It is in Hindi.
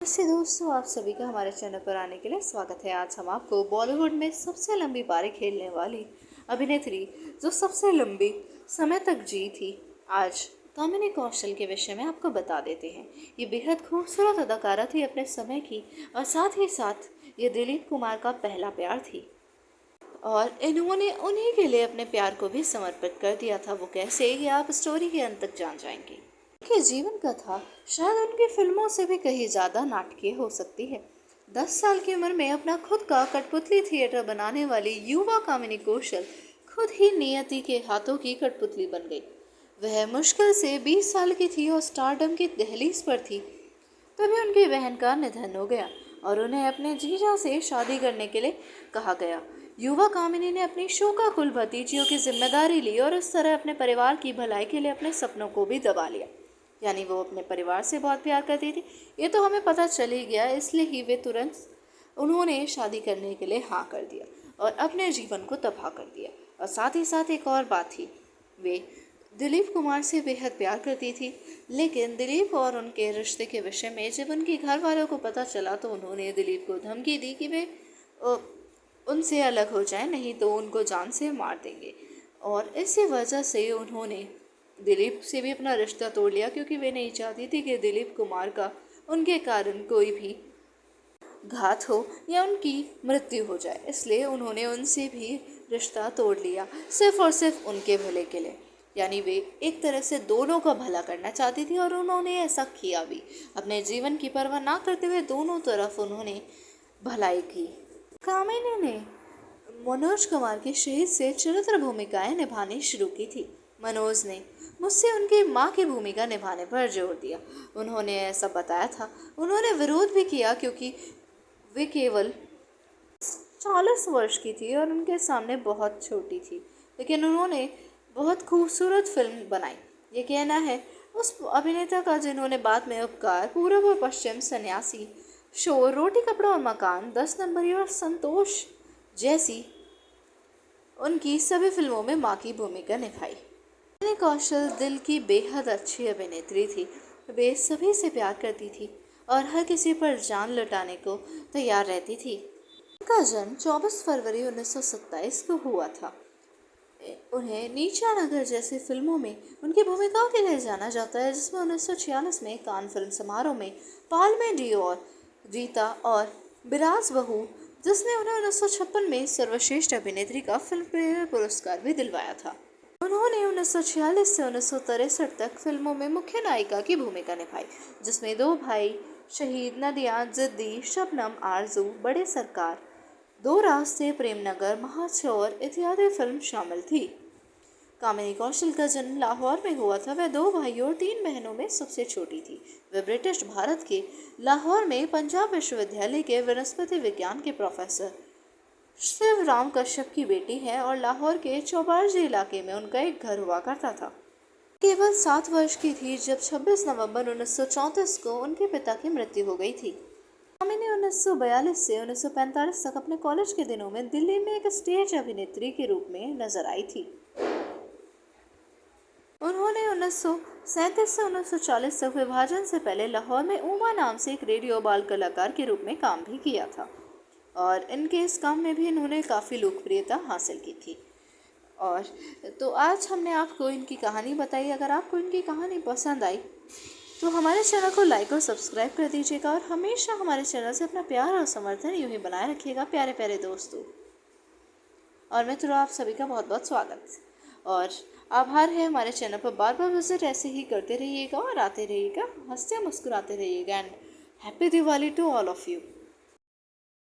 नमस्ते दोस्तों, आप सभी का हमारे चैनल पर आने के लिए स्वागत है। आज हम आपको बॉलीवुड में सबसे लंबी पारी खेलने वाली अभिनेत्री जो सबसे लंबी समय तक जी थी, आज कामिनी कौशल के विषय में आपको बता देते हैं। ये बेहद खूबसूरत अदाकारा थी अपने समय की, और साथ ही साथ ये दिलीप कुमार का पहला प्यार थी, और इन्होंने उन्हीं के लिए अपने प्यार को भी समर्पित कर दिया था। वो कैसे, ये आप स्टोरी के अंत तक जान जाएंगे। उनकी जीवन कथा शायद उनकी फिल्मों से भी कहीं ज़्यादा नाटकीय हो सकती है। 10 साल की उम्र में अपना खुद का कठपुतली थिएटर बनाने वाली युवा कामिनी कौशल खुद ही नियति के हाथों की कठपुतली बन गई। वह मुश्किल से 20 साल की थी और स्टारडम की दहलीज पर थी, तभी उनकी बहन का निधन हो गया और उन्हें अपने जीजा से शादी करने के लिए कहा गया। युवा कामिनी ने अपनी शोकाकुल भतीजियों की जिम्मेदारी ली और इस तरह अपने परिवार की भलाई के लिए अपने सपनों को भी दबा लिया। यानी वो अपने परिवार से बहुत प्यार करती थी, ये तो हमें पता चल ही गया। इसलिए ही वे तुरंत उन्होंने शादी करने के लिए हाँ कर दिया और अपने जीवन को तबाह कर दिया। और साथ ही साथ एक और बात थी, वे दिलीप कुमार से बेहद प्यार करती थी, लेकिन दिलीप और उनके रिश्ते के विषय में जब उनके घर वालों को पता चला तो उन्होंने दिलीप को धमकी दी कि वे उनसे अलग हो जाए, नहीं तो उनको जान से मार देंगे। और इसी वजह से उन्होंने दिलीप से भी अपना रिश्ता तोड़ लिया, क्योंकि वे नहीं चाहती थी कि दिलीप कुमार का उनके कारण कोई भी घात हो या उनकी मृत्यु हो जाए। इसलिए उन्होंने उनसे भी रिश्ता तोड़ लिया, सिर्फ और सिर्फ उनके भले के लिए। यानी वे एक तरह से दोनों का भला करना चाहती थी और उन्होंने ऐसा किया भी। अपने जीवन की परवाह ना करते हुए दोनों तरफ उन्होंने भलाई की। कामिनी ने मनोज कुमार की शहीद से चरित्र भूमिकाएं निभानी शुरू की थी। मनोज ने मुझसे उनकी मां की भूमिका निभाने पर जोर दिया। उन्होंने ऐसा बताया था। उन्होंने विरोध भी किया क्योंकि वे केवल 40 वर्ष की थी और उनके सामने बहुत छोटी थी, लेकिन उन्होंने बहुत खूबसूरत फिल्म बनाई। ये कहना है उस अभिनेता का जिन्होंने बाद में उपकार, पूरब और पश्चिम, सन्यासी, शोर, रोटी कपड़ा और मकान, 10 नंबरी और संतोष जैसी उनकी सभी फिल्मों में मां की भूमिका निभाई। कामिनी कौशल दिल की बेहद अच्छी अभिनेत्री थी। वे सभी से प्यार करती थी और हर किसी पर जान लुटाने को तैयार रहती थी। उनका जन्म 24 फरवरी 1927 को हुआ था। उन्हें नीचा नगर जैसी फिल्मों में उनकी भूमिकाओं के लिए जाना जाता है, जिसमें 1946 में कान फिल्म समारोह में पाल्मे डियोर जीता और बिराज बहू, जिसने उन्हें 1956 में सर्वश्रेष्ठ अभिनेत्री का फिल्मफेयर पुरस्कार भी दिलवाया था। उन्होंने 1946 से 1963 तक फिल्मों में मुख्य नायिका की भूमिका निभाई, जिसमें दो भाई, शहीद, नदिया, जिद्दी, शबनम, आरजू, बड़े सरकार, दो रास्ते, प्रेमनगर, महाचौर इत्यादि फिल्म शामिल थी। कामिनी कौशल का जन्म लाहौर में हुआ था। वह 2 भाइयों और 3 बहनों में सबसे छोटी थी। वह ब्रिटिश भारत के लाहौर में पंजाब विश्वविद्यालय के वनस्पति विज्ञान के प्रोफेसर शिवराम कश्यप की बेटी है और लाहौर के चौबारजी इलाके में उनका एक घर हुआ करता था। केवल 7 वर्ष की थी जब 26 नवंबर 1934 को उनके पिता की मृत्यु हो गई थी। कामिनी 1942 से 1945 तक अपने कॉलेज के दिनों में दिल्ली में एक स्टेज अभिनेत्री के रूप में नजर आई थी। उन्होंने 1937 से 1940 तक विभाजन से पहले लाहौर में उमा नाम से एक रेडियो बाल कलाकार के रूप में काम भी किया था, और इनके इस काम में भी इन्होंने काफ़ी लोकप्रियता हासिल की थी। और तो आज हमने आपको इनकी कहानी बताई। अगर आपको इनकी कहानी पसंद आई तो हमारे चैनल को लाइक और सब्सक्राइब कर दीजिएगा, और हमेशा हमारे चैनल से अपना प्यार और समर्थन यूँ ही बनाए रखिएगा प्यारे प्यारे दोस्तों। और मित्रों, आप सभी का बहुत बहुत स्वागत और आभार है। हमारे चैनल पर बार बार विजिट ऐसे ही करते रहिएगा और आते रहिएगा, हंसते मुस्कुराते रहिएगा। And happy Diwali to all of you.